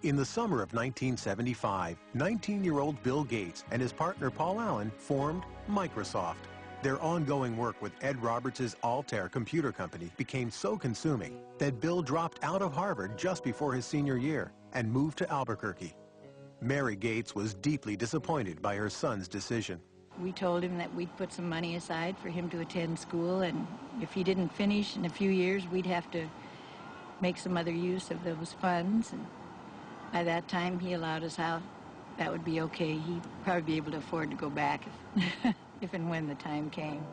In the summer of 1975, 19-year-old Bill Gates and his partner Paul Allen formed Microsoft. Their ongoing work with Ed Roberts' Altair computer company became so consuming that Bill dropped out of Harvard just before his senior year and moved to Albuquerque. Mary Gates was deeply disappointed by her son's decision. We told him that we'd put some money aside for him to attend school, and if he didn't finish in a few years, we'd have to make some other use of those funds. And by that time, he allowed us out. That would be okay. He'd probably be able to afford to go back if and when the time came.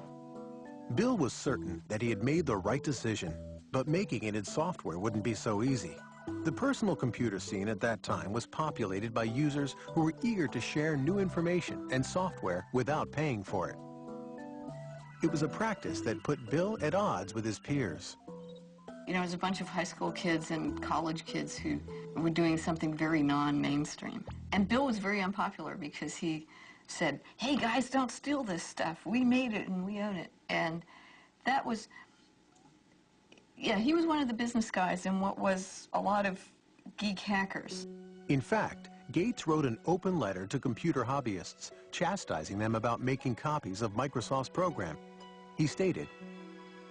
Bill was certain that he had made the right decision, but making it in software wouldn't be so easy. The personal computer scene at that time was populated by users who were eager to share new information and software without paying for it. It was a practice that put Bill at odds with his peers. You know, it was a bunch of high school kids and college kids who were doing something very non-mainstream. And Bill was very unpopular because he said, "Hey guys, don't steal this stuff. We made it and we own it." And that was, yeah, he was one of the business guys in what was a lot of geek hackers. In fact, Gates wrote an open letter to computer hobbyists, chastising them about making copies of Microsoft's program. He stated,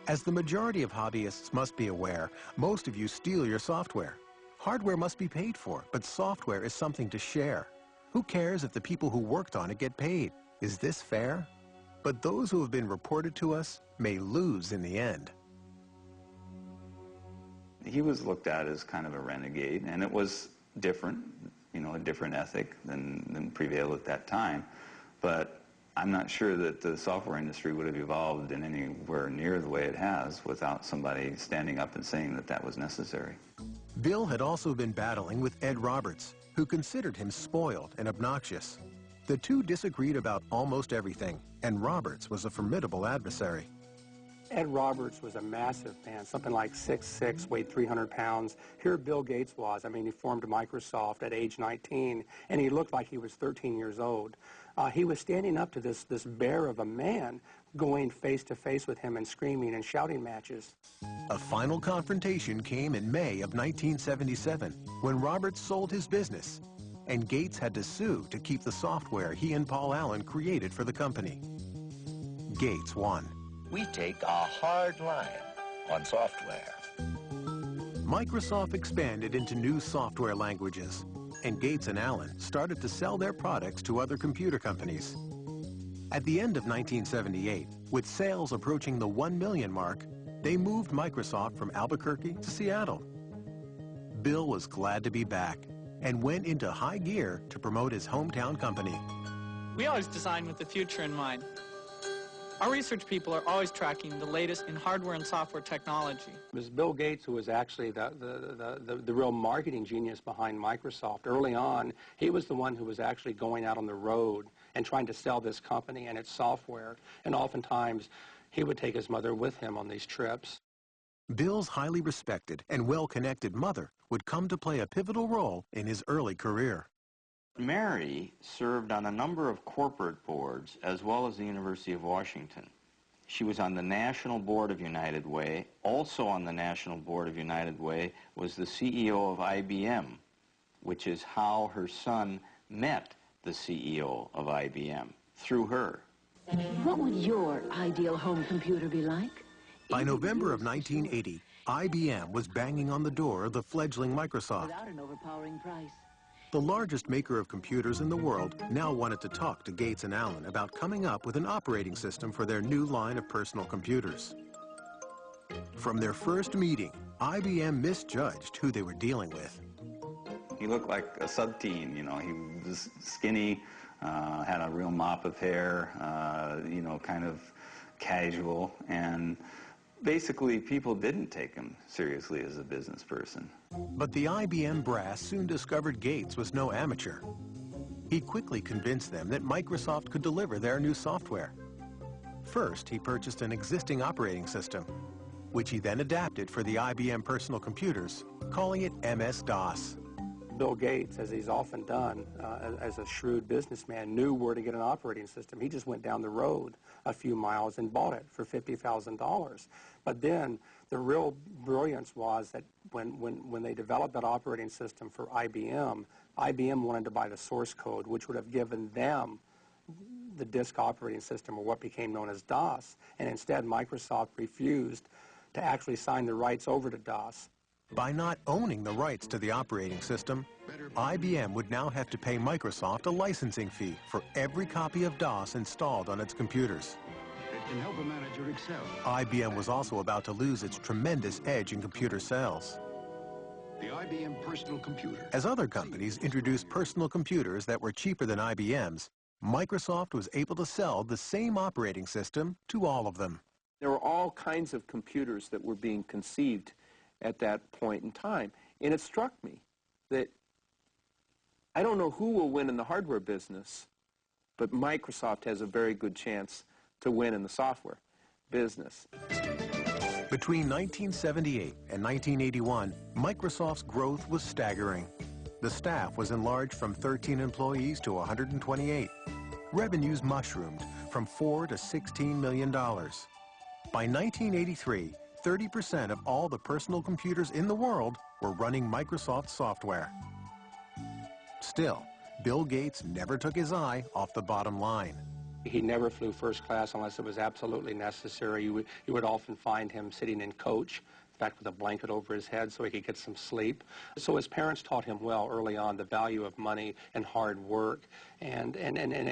"As the majority of hobbyists must be aware, most of you steal your software. Hardware must be paid for, but software is something to share. Who cares if the people who worked on it get paid? Is this fair? But those who have been reported to us may lose in the end." He was looked at as kind of a renegade, and it was different, you know, a different ethic than prevailed at that time. But I'm not sure that the software industry would have evolved in anywhere near the way it has without somebody standing up and saying that that was necessary. Bill had also been battling with Ed Roberts, who considered him spoiled and obnoxious. The two disagreed about almost everything, and Roberts was a formidable adversary. Ed Roberts was a massive man, something like 6'6", weighed 300 pounds. Here Bill Gates was. I mean, he formed Microsoft at age 19, and he looked like he was 13 years old. He was standing up to this bear of a man, going face-to-face with him and screaming and shouting matches. A final confrontation came in May of 1977, when Roberts sold his business, and Gates had to sue to keep the software he and Paul Allen created for the company. Gates won. We take a hard line on software. Microsoft expanded into new software languages, and Gates and Allen started to sell their products to other computer companies. At the end of 1978, with sales approaching the 1 million mark, they moved Microsoft from Albuquerque to Seattle. Bill was glad to be back and went into high gear to promote his hometown company. We always design with the future in mind. Our research people are always tracking the latest in hardware and software technology. It was Bill Gates who was actually the real marketing genius behind Microsoft. Early on, he was the one who was actually going out on the road and trying to sell this company and its software. And oftentimes, he would take his mother with him on these trips. Bill's highly respected and well-connected mother would come to play a pivotal role in his early career. Mary served on a number of corporate boards as well as the University of Washington. She was on the National Board of United Way. Also on the National Board of United Way was the CEO of IBM, which is how her son met the CEO of IBM, through her. What would your ideal home computer be like? By November of 1980, IBM was banging on the door of the fledgling Microsoft. Without an overpowering price. The largest maker of computers in the world now wanted to talk to Gates and Allen about coming up with an operating system for their new line of personal computers. From their first meeting, IBM misjudged who they were dealing with. He looked like a sub-teen, you know, he was skinny, had a real mop of hair, you know, kind of casual, and basically people didn't take him seriously as a business person. But the IBM brass soon discovered Gates was no amateur. He quickly convinced them that Microsoft could deliver their new software. First, he purchased an existing operating system, which he then adapted for the IBM personal computers, calling it MS-DOS. Bill Gates, as he's often done as a shrewd businessman, knew where to get an operating system. He just went down the road a few miles and bought it for $50,000. But then The real brilliance was that when they developed that operating system for IBM, IBM wanted to buy the source code, which would have given them the disk operating system, or what became known as DOS, and instead Microsoft refused to actually sign the rights over to DOS. By not owning the rights to the operating system, IBM would now have to pay Microsoft a licensing fee for every copy of DOS installed on its computers. It can help a manager excel. IBM was also about to lose its tremendous edge in computer sales. The IBM personal computer. As other companies introduced personal computers that were cheaper than IBM's, Microsoft was able to sell the same operating system to all of them. There were all kinds of computers that were being conceived at that point in time. And it struck me that I don't know who will win in the hardware business, but Microsoft has a very good chance to win in the software business. Between 1978 and 1981, Microsoft's growth was staggering. The staff was enlarged from 13 employees to 128. Revenues mushroomed from $4 to $16 million. By 1983, 30% of all the personal computers in the world were running Microsoft software. Still, Bill Gates never took his eye off the bottom line. He never flew first class unless it was absolutely necessary. You would often find him sitting in coach, in fact with a blanket over his head so he could get some sleep. So his parents taught him well early on the value of money and hard work, and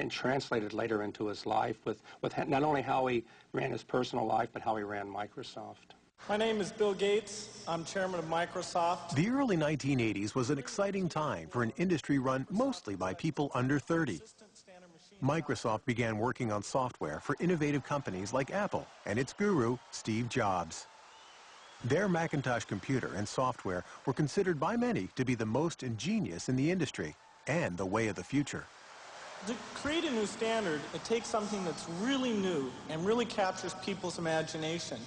translated later into his life with not only how he ran his personal life, but how he ran Microsoft. My name is Bill Gates. I'm chairman of Microsoft. The early 1980s was an exciting time for an industry run mostly by people under 30. Microsoft began working on software for innovative companies like Apple and its guru, Steve Jobs. Their Macintosh computer and software were considered by many to be the most ingenious in the industry and the way of the future. To create a new standard, it takes something that's really new and really captures people's imagination.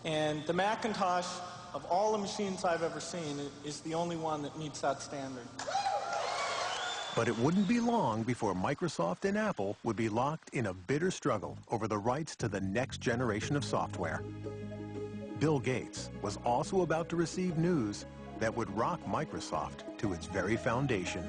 And the Macintosh, of all the machines I've ever seen, is the only one that meets that standard. But it wouldn't be long before Microsoft and Apple would be locked in a bitter struggle over the rights to the next generation of software. Bill Gates was also about to receive news that would rock Microsoft to its very foundation.